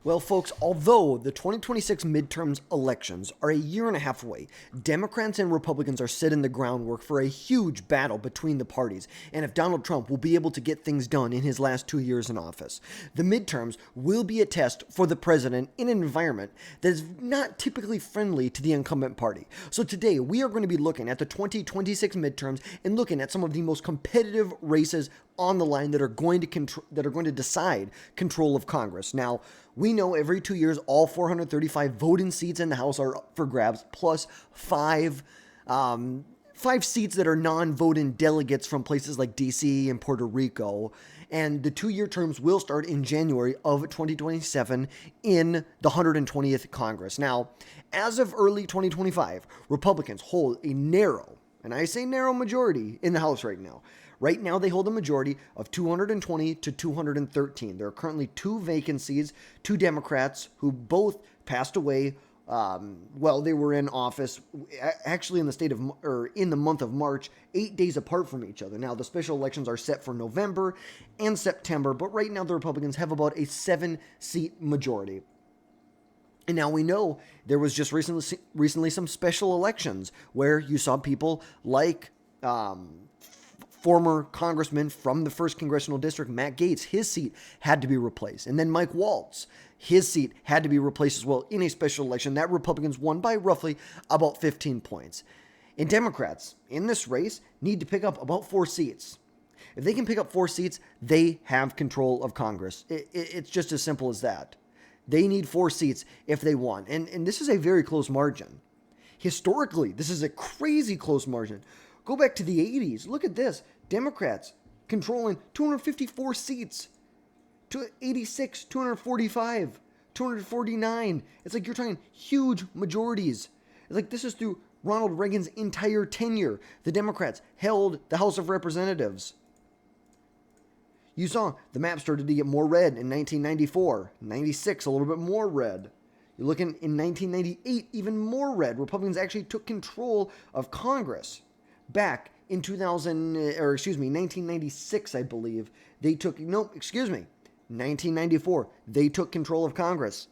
Well, folks, although the 2026 midterms elections are a year and a half away, Democrats and Republicans are setting the groundwork for a huge battle between the parties, and if Donald Trump will be able to get things done in his last 2 years in office. The midterms will be a test for the president in an environment that is not typically friendly to the incumbent party. So today, we are going to be looking at the 2026 midterms and looking at some of the most competitive races on the line that are going to decide control of Congress. Now, we know every 2 years, all 435 voting seats in the House are up for grabs, plus five seats that are non-voting delegates from places like D.C. and Puerto Rico. And the 2-year terms will start in January of 2027 in the 120th Congress. Now, as of early 2025, Republicans hold a narrow, and I say narrow, majority in the House right now. Right now, they hold a majority of 220 to 213. There are currently 2 vacancies, 2 Democrats who both passed away while they were in office, actually in the month of March, 8 days apart from each other. Now, the special elections are set for November and September, but right now the Republicans have about a 7-seat majority. And now we know there was just recently some special elections where you saw people like former congressman from the 1st Congressional District, Matt Gaetz, his seat had to be replaced. And then Mike Waltz, his seat had to be replaced as well in a special election that Republicans won by roughly about 15 points. And Democrats in this race need to pick up about 4 seats. If they can pick up 4 seats, they have control of Congress. It's just as simple as that. They need 4 seats if they want. And this is a very close margin. Historically, this is a crazy close margin. Go back to the 80s. Look at this. Democrats controlling 254 seats to 86, 245, 249. It's like you're talking huge majorities. It's like this is through Ronald Reagan's entire tenure. The Democrats held the House of Representatives. You saw the map started to get more red in 1994, 96, a little bit more red. You're looking in 1998, even more red. Republicans actually took control of Congress. Back in 1996, I believe, 1994, they took control of Congress.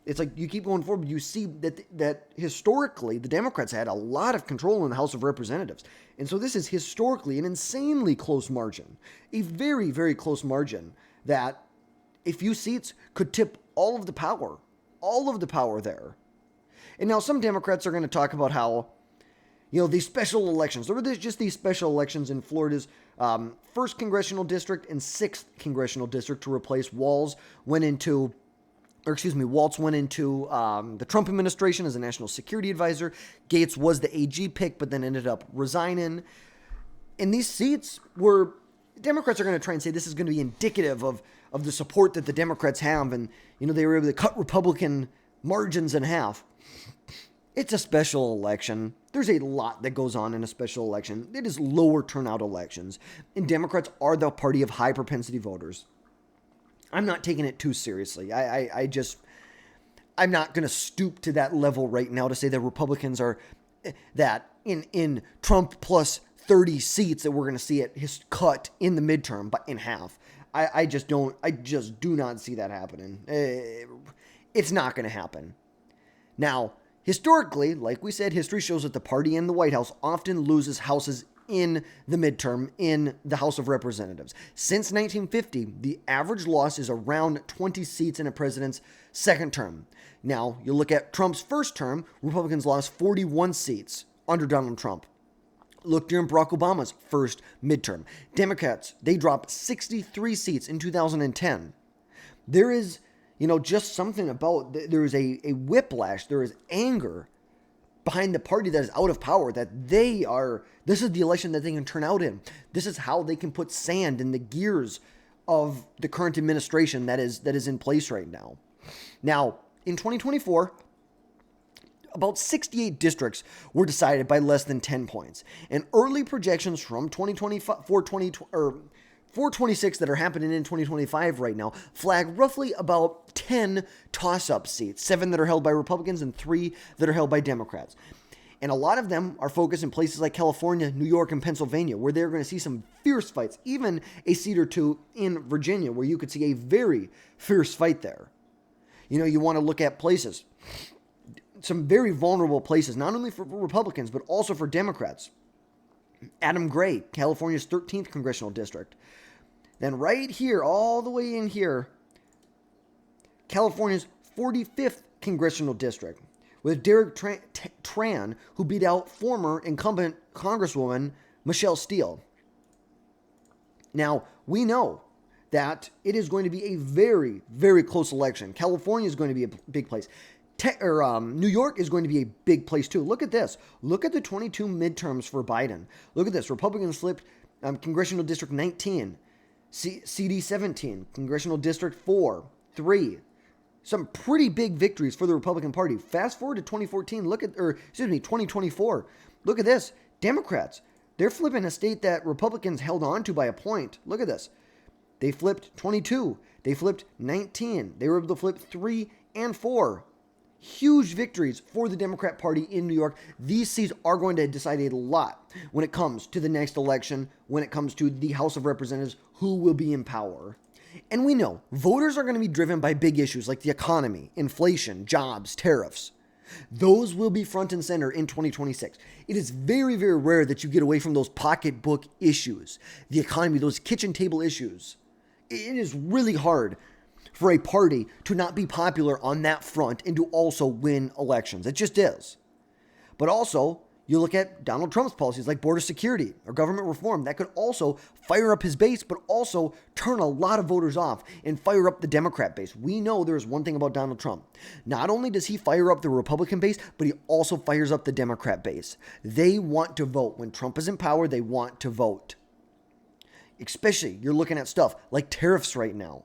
It's like you keep going forward, you see that historically, the Democrats had a lot of control in the House of Representatives. And so this is historically an insanely close margin, a very, very close margin that a few seats could tip all of the power there. And now some Democrats are going to talk about how these special elections. There were just these special elections in Florida's 1st Congressional District and 6th Congressional District to replace Waltz went into the Trump administration as a national security advisor. Gaetz was the AG pick, but then ended up resigning. And these seats Democrats are going to try and say this is going to be indicative of the support that the Democrats have. And, they were able to cut Republican margins in half. It's a special election. There's a lot that goes on in a special election. It is lower turnout elections. And Democrats are the party of high propensity voters. I'm not taking it too seriously. I'm not going to stoop to that level right now to say that Republicans are that in Trump plus 30 seats that we're going to see it cut in the midterm but in half. I just do not see that happening. It's not going to happen. Now, historically, like we said, history shows that the party in the White House often loses houses in the midterm in the House of Representatives. Since 1950, the average loss is around 20 seats in a president's second term. Now, you look at Trump's first term, Republicans lost 41 seats under Donald Trump. Look during Barack Obama's first midterm. Democrats, they dropped 63 seats in 2010. There is just something about, there is a whiplash, there is anger behind the party that is out of power, that this is the election that they can turn out in. This is how they can put sand in the gears of the current administration that is in place right now. Now, in 2024, about 68 districts were decided by less than 10 points. And early projections from 426 that are happening in 2025 right now flag roughly about 10 toss-up seats, 7 that are held by Republicans and 3 that are held by Democrats. And a lot of them are focused in places like California, New York, and Pennsylvania, where they're going to see some fierce fights, even a seat or two in Virginia, where you could see a very fierce fight there. You want to look at places, some very vulnerable places, not only for Republicans, but also for Democrats. Adam Gray, California's 13th congressional district. Then right here, all the way in here, California's 45th congressional district, with Derek Tran, who beat out former incumbent Congresswoman Michelle Steele. Now, we know that it is going to be a very, very close election. California is going to be a big place. New York is going to be a big place too. Look at this. Look at the 22 midterms for Biden. Look at this. Republicans flipped Congressional District 19, CD 17, Congressional District 4, 3. Some pretty big victories for the Republican Party. Fast forward to 2024. Look at this. Democrats, they're flipping a state that Republicans held on to by a point. Look at this. They flipped 22. They flipped 19. They were able to flip 3 and 4. Huge victories for the Democrat Party in New York. These seats are going to decide a lot when it comes to the next election, when it comes to the House of Representatives, who will be in power. And we know voters are going to be driven by big issues like the economy, inflation, jobs, tariffs. Those will be front and center in 2026. It is very, very rare that you get away from those pocketbook issues, the economy, those kitchen table issues. It is really hard for a party to not be popular on that front and to also win elections. It just is. But also, you look at Donald Trump's policies like border security or government reform. That could also fire up his base, but also turn a lot of voters off and fire up the Democrat base. We know there's one thing about Donald Trump. Not only does he fire up the Republican base, but he also fires up the Democrat base. They want to vote. When Trump is in power, they want to vote. Especially, you're looking at stuff like tariffs right now.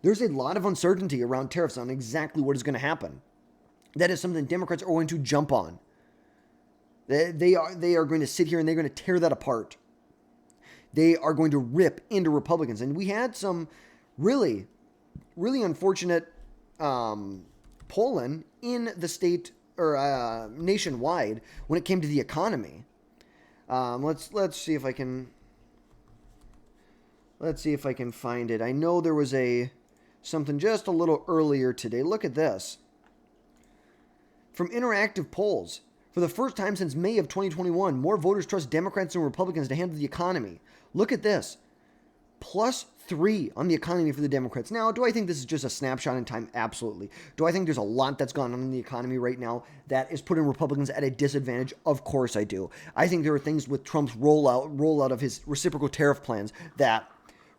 There's a lot of uncertainty around tariffs on exactly what is going to happen. That is something Democrats are going to jump on. They are going to sit here and they're going to tear that apart. They are going to rip into Republicans. And we had some really, really unfortunate polling in the state or nationwide when it came to the economy. Let's see if I can find it. I know there was something just a little earlier today. Look at this. From interactive polls, for the first time since May of 2021, more voters trust Democrats and Republicans to handle the economy. Look at this. +3 on the economy for the Democrats. Now, do I think this is just a snapshot in time? Absolutely. Do I think there's a lot that's gone on in the economy right now that is putting Republicans at a disadvantage? Of course I do. I think there are things with Trump's rollout of his reciprocal tariff plans that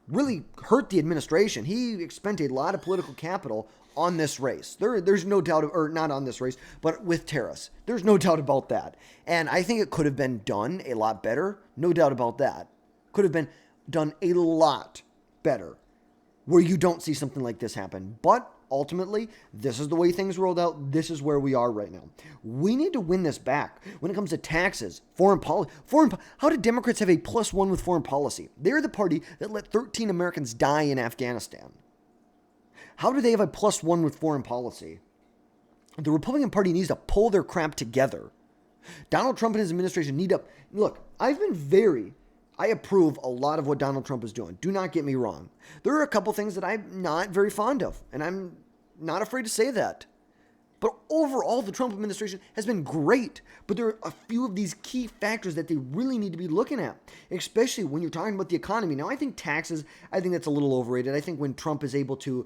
really hurt the administration. He expended a lot of political capital on this race. There's no doubt, or not on this race, but with tariffs. There's no doubt about that. And I think it could have been done a lot better. No doubt about that. Could have been done a lot better where you don't see something like this happen. But ultimately, this is the way things rolled out. This is where we are right now. We need to win this back when it comes to taxes, foreign policy. How did Democrats have a +1 with foreign policy? They're the party that let 13 Americans die in Afghanistan. How do they have a +1 with foreign policy? The Republican Party needs to pull their crap together. Donald Trump and his administration need to... Look, I approve a lot of what Donald Trump is doing. Do not get me wrong. There are a couple things that I'm not very fond of, and I'm not afraid to say that. But overall, the Trump administration has been great. But there are a few of these key factors that they really need to be looking at, especially when you're talking about the economy. Now, I think taxes, I think that's a little overrated. I think when Trump is able to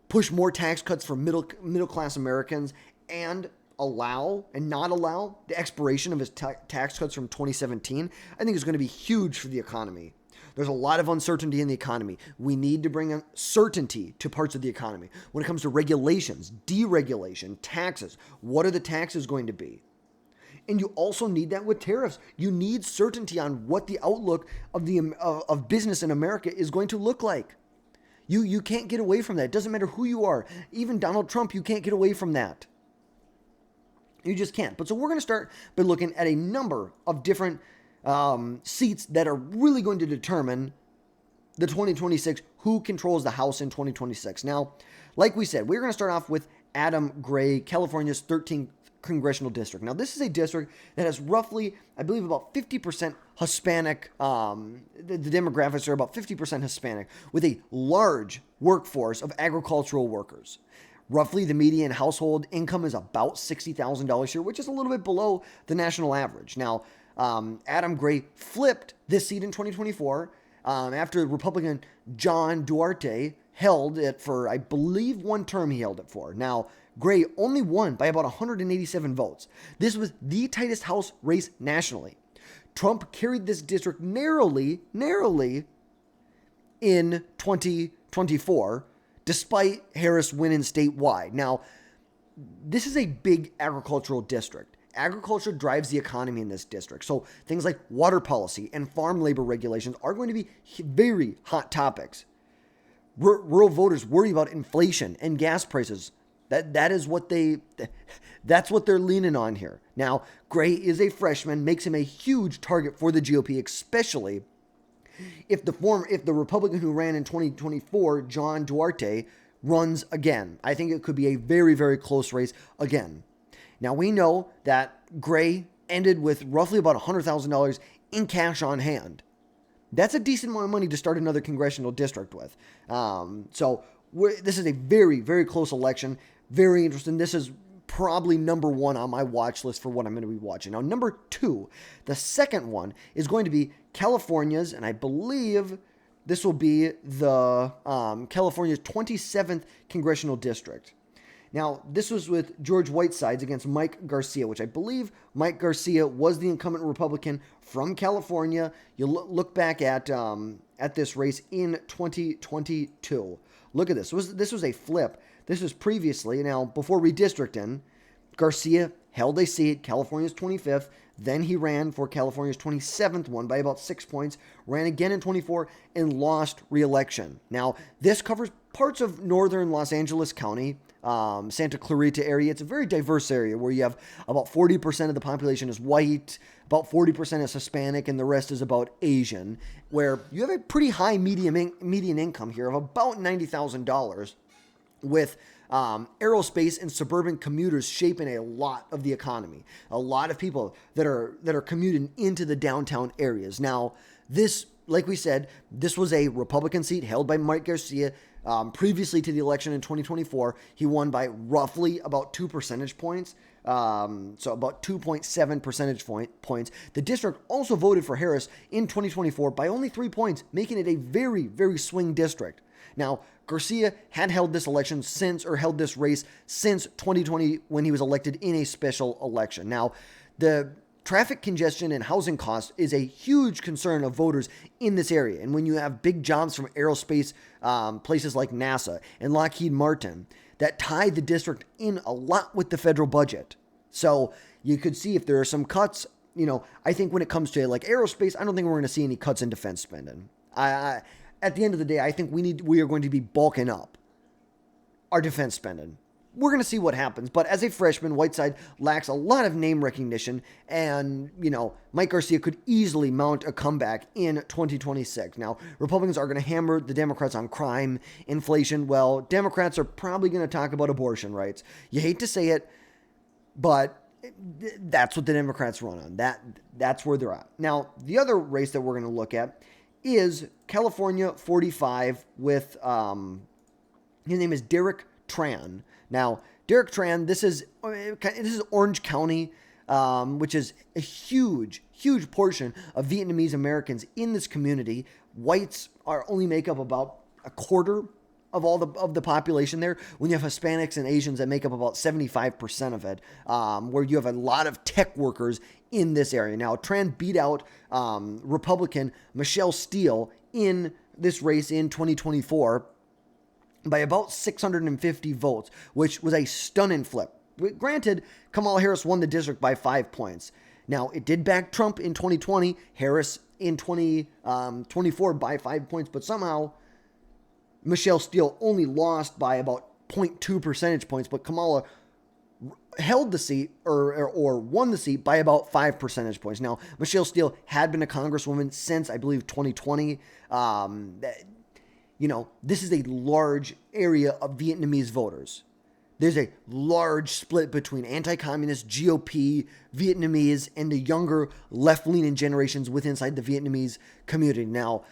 push more tax cuts for middle-class Americans and allow and not allow the expiration of his tax cuts from 2017, I think is going to be huge for the economy. There's a lot of uncertainty in the economy. We need to bring certainty to parts of the economy. When it comes to regulations, deregulation, taxes, what are the taxes going to be? And you also need that with tariffs. You need certainty on what the outlook of business in America is going to look like. You can't get away from that. It doesn't matter who you are. Even Donald Trump, you can't get away from that. You just can't. But so we're going to start by looking at a number of different seats that are really going to determine the 2026, who controls the House in 2026. Now, like we said, we're going to start off with Adam Gray, California's 13th congressional district. Now, this is a district that has roughly, I believe, about 50% Hispanic. The demographics are about 50% Hispanic, with a large workforce of agricultural workers. Roughly, the median household income is about $60,000 here, which is a little bit below the national average. Now, Adam Gray flipped this seat in 2024 after Republican John Duarte held it for, I believe, one term he held it for. Now, Gray only won by about 187 votes. This was the tightest House race nationally. Trump carried this district narrowly in 2024, despite Harris winning statewide. Now, this is a big agricultural district. Agriculture drives the economy in this district. So things like water policy and farm labor regulations are going to be very hot topics. Rural voters worry about inflation and gas prices. That's what they're leaning on here. Now, Gray is a freshman, makes him a huge target for the GOP, especially if the Republican who ran in 2024, John Duarte, runs again. I think it could be a very, very close race again. Now, we know that Gray ended with roughly about $100,000 in cash on hand. That's a decent amount of money to start another congressional district with. This is a very, very close election. Very interesting. This is probably number one on my watch list for what I'm going to be watching. Now, number two, the second one is going to be California's, and I believe this will be the California's 27th congressional district. Now, this was with George Whitesides against Mike Garcia, which I believe Mike Garcia was the incumbent Republican from California. You look back at this race in 2022. Look at this. This was a flip. This was previously, now before redistricting, Garcia held a seat, California's 25th. Then he ran for California's 27th one by about 6 points, ran again in 24, and lost re-election. Now, this covers parts of northern Los Angeles County, Santa Clarita area. It's a very diverse area where you have about 40% of the population is white, about 40% is Hispanic, and the rest is about Asian, where you have a pretty high median income here of about $90,000, with aerospace and suburban commuters shaping a lot of the economy. A lot of people that are commuting into the downtown areas. Now, this, like we said, this was a Republican seat held by Mike Garcia. Previously to the election in 2024, he won by roughly about 2 percentage points. So about 2.7 percentage points. The district also voted for Harris in 2024 by only 3 points, making it a very, very swing district. Now, Garcia had held this race since 2020 when he was elected in a special election. Now, the traffic congestion and housing costs is a huge concern of voters in this area. And when you have big jobs from aerospace places like NASA and Lockheed Martin that tie the district in a lot with the federal budget. So you could see if there are some cuts. I think when it comes to like aerospace, I don't think we're going to see any cuts in defense spending. At the end of the day, I think we are going to be bulking up our defense spending. We're going to see what happens. But as a freshman, Whiteside lacks a lot of name recognition. And, Mike Garcia could easily mount a comeback in 2026. Now, Republicans are going to hammer the Democrats on crime, inflation. Well, Democrats are probably going to talk about abortion rights. You hate to say it, but that's what the Democrats run on. That's where they're at. Now, the other race that we're going to look at is California 45 with, his name is Derek Tran. Now, Derek Tran, this is Orange County, which is a huge, huge portion of Vietnamese Americans in this community. Whites only make up about a quarter of all the population there, when you have Hispanics and Asians that make up about 75% of it, where you have a lot of tech workers in this area. Now, Tran beat out Republican Michelle Steele in this race in 2024 by about 650 votes, which was a stunning flip. Granted, Kamala Harris won the district by 5 points. Now, it did back Trump in 2020, Harris in 2024 by 5 points, but somehow Michelle Steele only lost by about 0.2 percentage points, but Kamala held the seat or won the seat by about 5 percentage points. Now, Michelle Steele had been a congresswoman since, I believe, 2020. This is a large area of Vietnamese voters. There's a large split between anti-communist, GOP, Vietnamese, and the younger left-leaning generations inside the Vietnamese community. Now,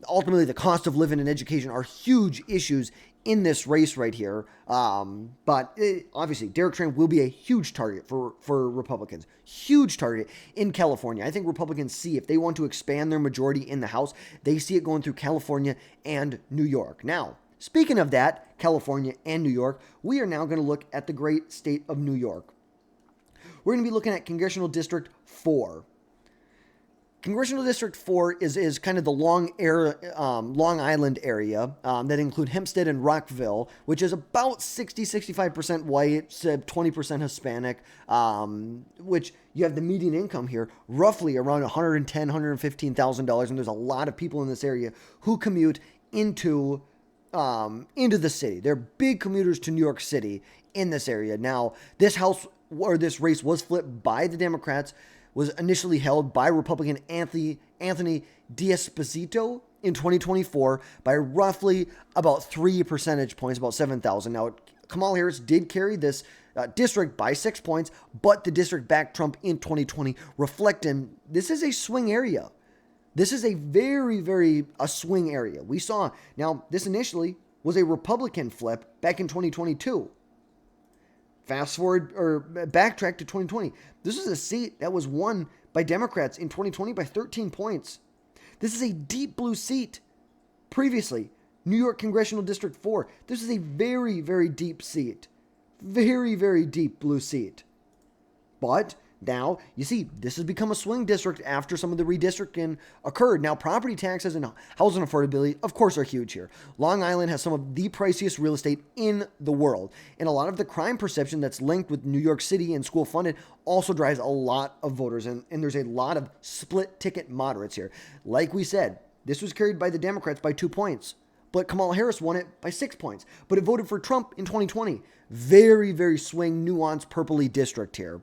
ultimately, the cost of living and education are huge issues in this race right here. But obviously, Derek Tran will be a huge target for Republicans. Huge target in California. I think Republicans see, if they want to expand their majority in the House, they see it going through California and New York. Now, speaking of that, California and New York, we are now going to look at the great state of New York. We're going to be looking at Congressional District 4. Congressional District 4 is kind of the Long Island area that include Hempstead and Rockville, which is about 60-65% white, 20% Hispanic, which you have the median income here roughly around $110,000, $115,000, and there's a lot of people in this area who commute into the city. They're big commuters to New York City in this area. Now, this race was flipped by the Democrats, was initially held by Republican Anthony D'Esposito in 2024 by roughly about 3 percentage points, about 7,000. Now, Kamala Harris did carry this district by 6 points, but the district backed Trump in 2020, reflecting this is a swing area. This is a very a swing area. We saw, now, this initially was a Republican flip back in 2022. Fast forward or backtrack to 2020. This is a seat that was won by Democrats in 2020 by 13 points. This is a deep blue seat. Previously, New York Congressional District 4. This is a very deep seat. Very deep blue seat. But now, you see, this has become a swing district after some of the redistricting occurred. Now, property taxes and housing affordability, of course, are huge here. Long Island has some of the priciest real estate in the world. And a lot of the crime perception that's linked with New York City and school funded also drives a lot of voters. And there's a lot of split ticket moderates here. Like we said, this was carried by the Democrats by 2 points. But Kamala Harris won it by 6 points. But it voted for Trump in 2020. Very swing, nuanced, purpley district here.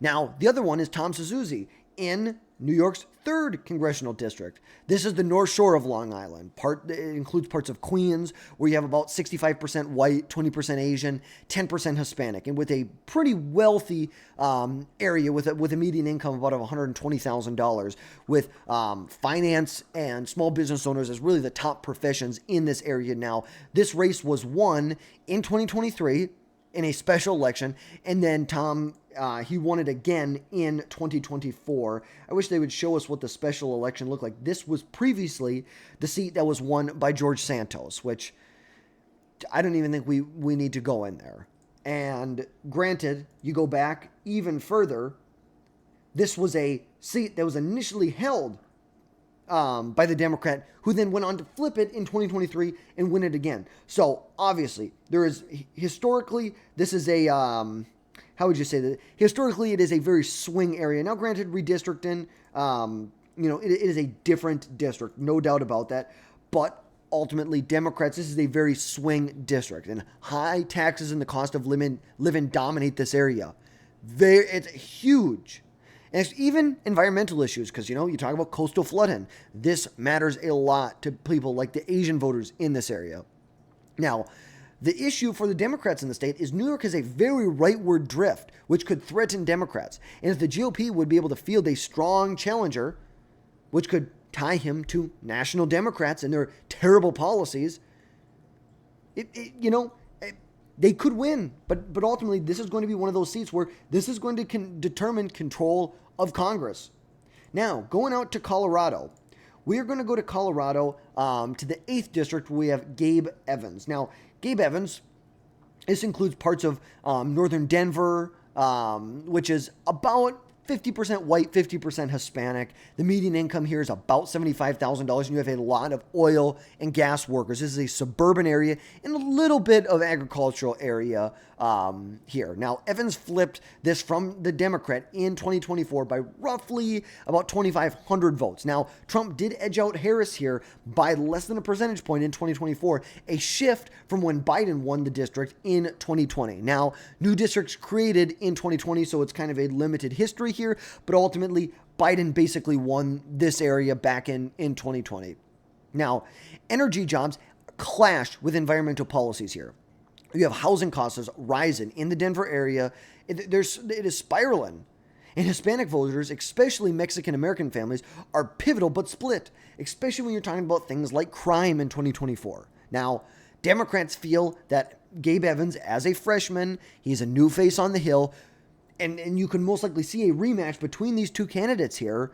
Now, the other one is Tom Suozzi in New York's 3rd Congressional District. This is the North Shore of Long Island. It includes parts of Queens, where you have about 65% white, 20% Asian, 10% Hispanic, and with a pretty wealthy area with a median income of about $120,000, with finance and small business owners as really the top professions in this area now. This race was won in 2023 in a special election, and then Tom, he won it again in 2024. I wish they would show us what the special election looked like. This was previously the seat that was won by George Santos, which I don't even think we need to go in there. And granted, you go back even further, this was a seat that was initially held by the Democrat, who then went on to flip it in 2023 and win it again. So obviously, historically, this is a, how would you say that? Historically, it is a very swing area. Now, granted, redistricting, it is a different district, no doubt about that. But ultimately, Democrats, this is a very swing district, and high taxes and the cost of living dominate this area. It's huge. And it's even environmental issues, because, you talk about coastal flooding. This matters a lot to people like the Asian voters in this area. Now, the issue for the Democrats in the state is New York has a very rightward drift, which could threaten Democrats. And if the GOP would be able to field a strong challenger, which could tie him to national Democrats and their terrible policies, they could win, but ultimately this is going to be one of those seats where this is going to determine control of Congress. Now, going out to Colorado, we are going to go to Colorado to the 8th district, where we have Gabe Evans. Now, Gabe Evans, this includes parts of northern Denver, which is about 50% white, 50% Hispanic. The median income here is about $75,000, and you have a lot of oil and gas workers. This is a suburban area and a little bit of agricultural area here. Now, Evans flipped this from the Democrat in 2024 by roughly about 2,500 votes. Now, Trump did edge out Harris here by less than a percentage point in 2024, a shift from when Biden won the district in 2020. Now, new districts created in 2020, so it's kind of a limited history here, but ultimately, Biden basically won this area back in 2020. Now, energy jobs clash with environmental policies here. You have housing costs rising in the Denver area. It is spiraling. And Hispanic voters, especially Mexican-American families, are pivotal but split, especially when you're talking about things like crime in 2024. Now, Democrats feel that Gabe Evans, as a freshman, he's a new face on the Hill, and you can most likely see a rematch between these two candidates here,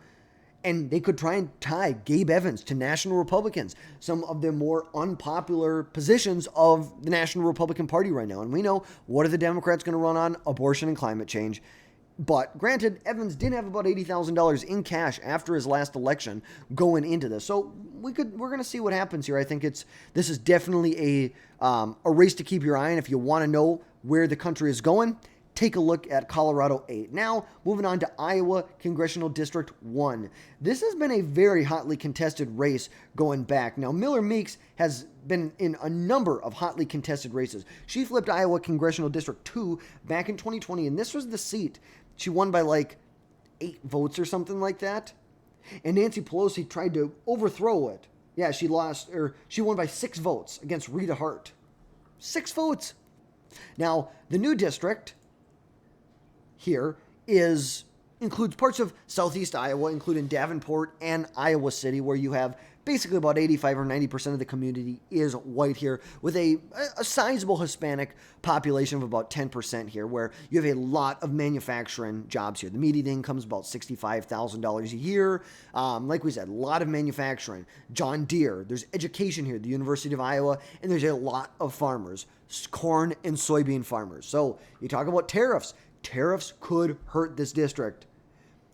and they could try and tie Gabe Evans to national Republicans, some of the more unpopular positions of the National Republican Party right now. And we know, what are the Democrats going to run on? Abortion and climate change. But granted, Evans did have about $80,000 in cash after his last election going into this. So we're going to see what happens here. I think this is definitely a race to keep your eye on. If you want to know where the country is going, take a look at Colorado 8. Now, moving on to Iowa Congressional District 1. This has been a very hotly contested race going back. Now, Miller Meeks has been in a number of hotly contested races. She flipped Iowa Congressional District 2 back in 2020, and this was the seat. She won by like 8 votes or something like that. And Nancy Pelosi tried to overthrow it. Yeah, she won by 6 votes against Rita Hart. 6 votes. Now, the new district here includes parts of southeast Iowa, including Davenport and Iowa City, where you have basically about 85 or 90% of the community is white here, with a sizable Hispanic population of about 10% here, where you have a lot of manufacturing jobs here. The median income is about $65,000 a year. Like we said, a lot of manufacturing. John Deere, there's education here, the University of Iowa, and there's a lot of farmers, corn and soybean farmers. So you talk about tariffs. Tariffs could hurt this district.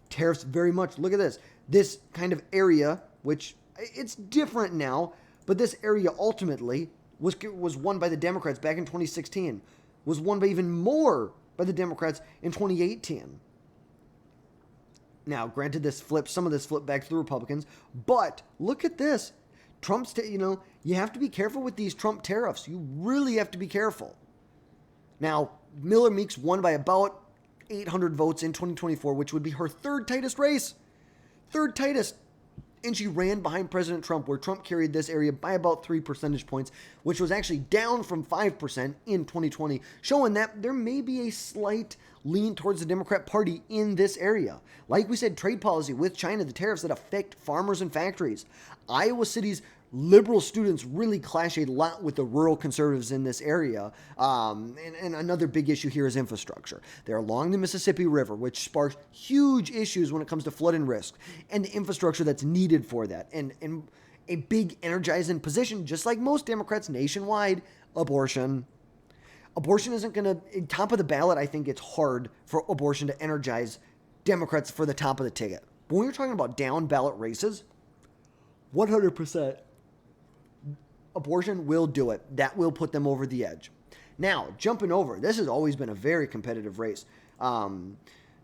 Tariffs very much. Look at this. This kind of area, which it's different now, but this area ultimately was won by the Democrats back in 2016, was won by even more by the Democrats in 2018. Now, granted, some of this flipped back to the Republicans, but look at this. Trump's, you have to be careful with these Trump tariffs. You really have to be careful. Now, Miller Meeks won by about 800 votes in 2024, which would be her third tightest race. Third tightest. And she ran behind President Trump, where Trump carried this area by about 3 percentage points, which was actually down from 5% in 2020, showing that there may be a slight lean towards the Democrat Party in this area. Like we said, trade policy with China, the tariffs that affect farmers and factories. Iowa City's liberal students really clash a lot with the rural conservatives in this area. And another big issue here is infrastructure. They're along the Mississippi River, which sparks huge issues when it comes to flooding risk and the infrastructure that's needed for that. And a big energizing position, just like most Democrats nationwide, abortion. Abortion isn't going to, top of the ballot, I think it's hard for abortion to energize Democrats for the top of the ticket. But when you're talking about down ballot races, 100%. Abortion will do it. That will put them over the edge. Now, jumping over, this has always been a very competitive race.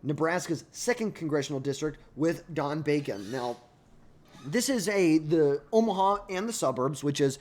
Nebraska's 2nd congressional district with Don Bacon. Now, this is the Omaha and the suburbs, which is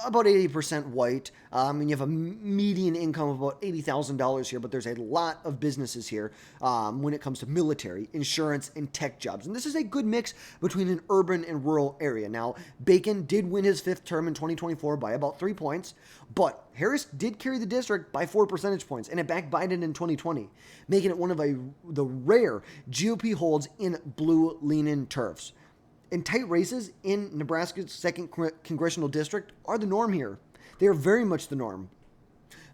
about 80% white. And you have a median income of about $80,000 here, but there's a lot of businesses here when it comes to military, insurance, and tech jobs. And this is a good mix between an urban and rural area. Now, Bacon did win his 5th term in 2024 by about 3 points, but Harris did carry the district by 4 percentage points, and it backed Biden in 2020, making it one of the rare GOP holds in blue-leaning turfs. And tight races in Nebraska's 2nd congressional district are the norm here. They are very much the norm.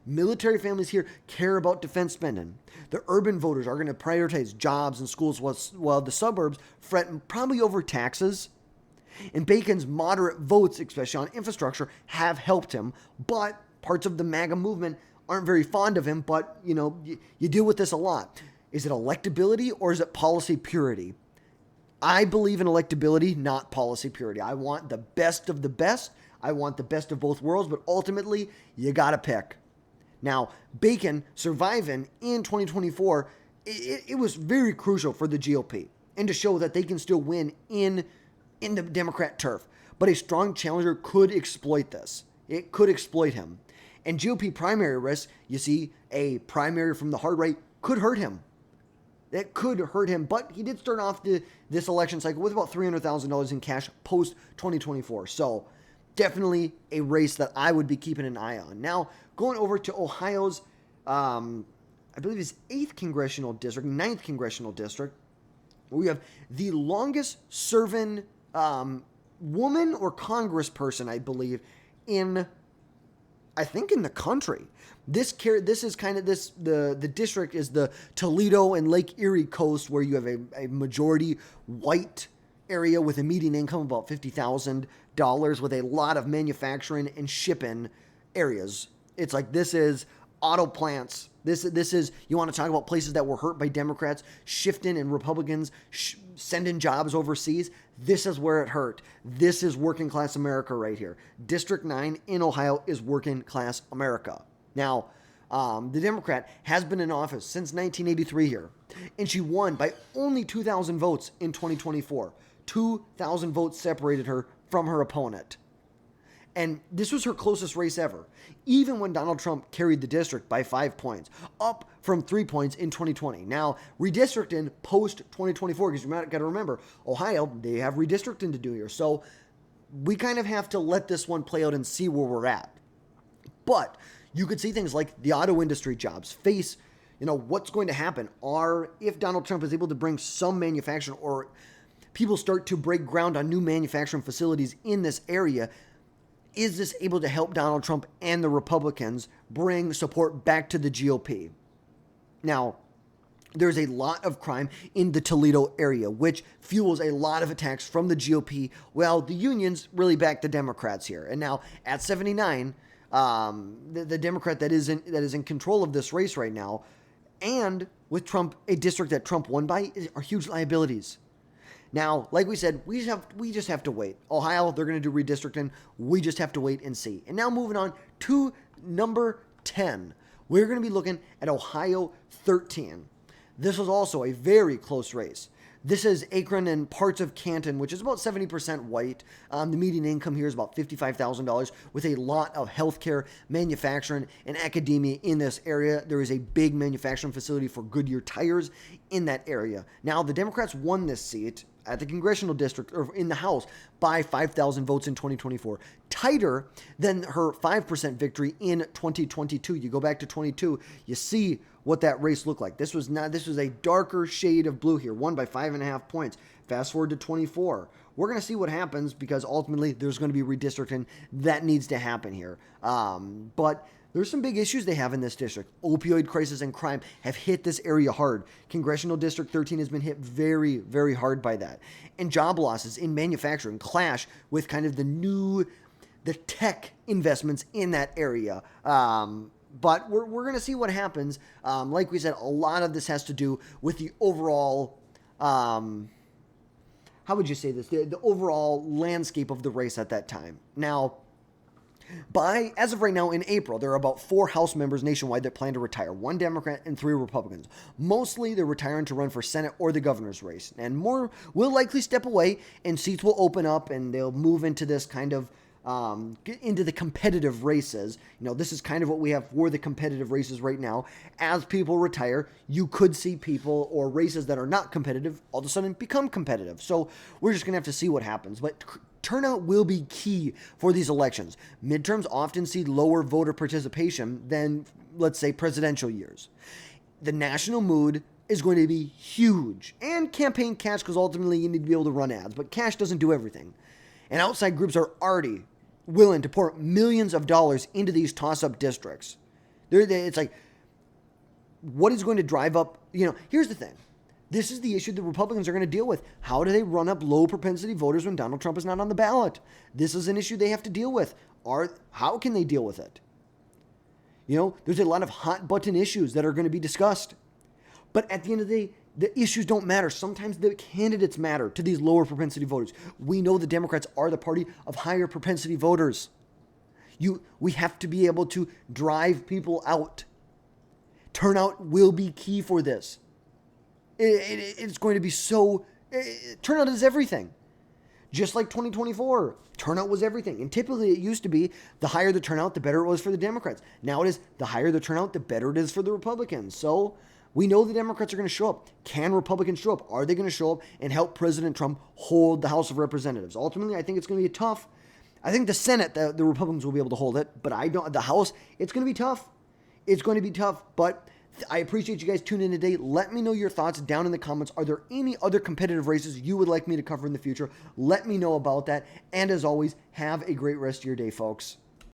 Military families here care about defense spending. The urban voters are going to prioritize jobs and schools while the suburbs fret probably over taxes. And Bacon's moderate votes, especially on infrastructure, have helped him. But parts of the MAGA movement aren't very fond of him. But, you deal with this a lot. Is it electability or is it policy purity? I believe in electability, not policy purity. I want the best of the best. I want the best of both worlds, but ultimately, you got to pick. Now, Bacon surviving in 2024, it was very crucial for the GOP and to show that they can still win in the Democrat turf. But a strong challenger could exploit this. It could exploit him. And GOP primary risks, you see, a primary from the hard right could hurt him. That could hurt him, but he did start off this election cycle with about $300,000 in cash post-2024. So definitely a race that I would be keeping an eye on. Now, going over to Ohio's, I believe it's 8th congressional district, 9th congressional district, where we have the longest serving woman or congressperson, I believe, in I think, in the country. This is kind of the district is the Toledo and Lake Erie coast, where you have a majority white area with a median income of about $50,000, with a lot of manufacturing and shipping areas. It's like, this is auto plants. This is, you want to talk about places that were hurt by Democrats shifting and Republicans sending jobs overseas. This is where it hurt. This is working class America right here. District 9 in Ohio is working class America. Now, the Democrat has been in office since 1983 here, and she won by only 2,000 votes in 2024. 2,000 votes separated her from her opponent. And this was her closest race ever, even when Donald Trump carried the district by 5 points, up from 3 points in 2020. Now, redistricting post-2024, because you might got to remember, Ohio, they have redistricting to do here. So we kind of have to let this one play out and see where we're at. But you could see things like the auto industry jobs face, what's going to happen if Donald Trump is able to bring some manufacturing, or people start to break ground on new manufacturing facilities in this area. Is this able to help Donald Trump and the Republicans bring support back to the GOP? Now, there's a lot of crime in the Toledo area, which fuels a lot of attacks from the GOP. Well, the unions really back the Democrats here. And now at 79, the Democrat that is in control of this race right now, and with Trump, a district that Trump won by, are huge liabilities. Now, like we said, we just have to wait. Ohio, they're going to do redistricting. We just have to wait and see. And now moving on to number 10. We're going to be looking at Ohio 13. This was also a very close race. This is Akron and parts of Canton, which is about 70% white. The median income here is about $55,000, with a lot of healthcare, manufacturing, and academia in this area. There is a big manufacturing facility for Goodyear tires in that area. Now, the Democrats won this seat at the congressional district, or in the House, by 5,000 votes in 2024. Tighter than her 5% victory in 2022. You go back to 22, you see what that race looked like. This was a darker shade of blue here, won by 5.5 points. Fast forward to 24. We're going to see what happens, because ultimately there's going to be redistricting that needs to happen here. But there's some big issues they have in this district. Opioid crisis and crime have hit this area hard. Congressional District 13 has been hit very, very hard by that. And job losses in manufacturing clash with kind of the tech investments in that area. But we're going to see what happens. Like we said, a lot of this has to do with the overall, how would you say this? The overall landscape of the race at that time. Now, as of right now, in April, there are about 4 House members nationwide that plan to retire, 1 Democrat and 3 Republicans. Mostly, they're retiring to run for Senate or the governor's race. And more will likely step away, and seats will open up, and they'll move into this kind of, into the competitive races. This is kind of what we have for the competitive races right now. As people retire, you could see people or races that are not competitive all of a sudden become competitive. So we're just going to have to see what happens. But turnout will be key for these elections. Midterms often see lower voter participation than, let's say, presidential years. The national mood is going to be huge. And campaign cash, because ultimately you need to be able to run ads. But cash doesn't do everything. And outside groups are already willing to pour millions of dollars into these toss-up districts. It's like, what is going to drive up? Here's the thing. This is the issue the Republicans are going to deal with. How do they run up low propensity voters when Donald Trump is not on the ballot? This is an issue they have to deal with. How can they deal with it? There's a lot of hot button issues that are going to be discussed. But at the end of the day, the issues don't matter. Sometimes the candidates matter to these lower propensity voters. We know the Democrats are the party of higher propensity voters. We have to be able to drive people out. Turnout will be key for this. It's going to be turnout is everything. Just like 2024, turnout was everything. And typically it used to be the higher the turnout, the better it was for the Democrats. Now it is the higher the turnout, the better it is for the Republicans. So we know the Democrats are going to show up. Can Republicans show up? Are they going to show up and help President Trump hold the House of Representatives? Ultimately, I think it's going to be tough. I think the Senate, the Republicans will be able to hold it, but the House, it's going to be tough. It's going to be tough, but I appreciate you guys tuning in today. Let me know your thoughts down in the comments. Are there any other competitive races you would like me to cover in the future? Let me know about that. And as always, have a great rest of your day, folks.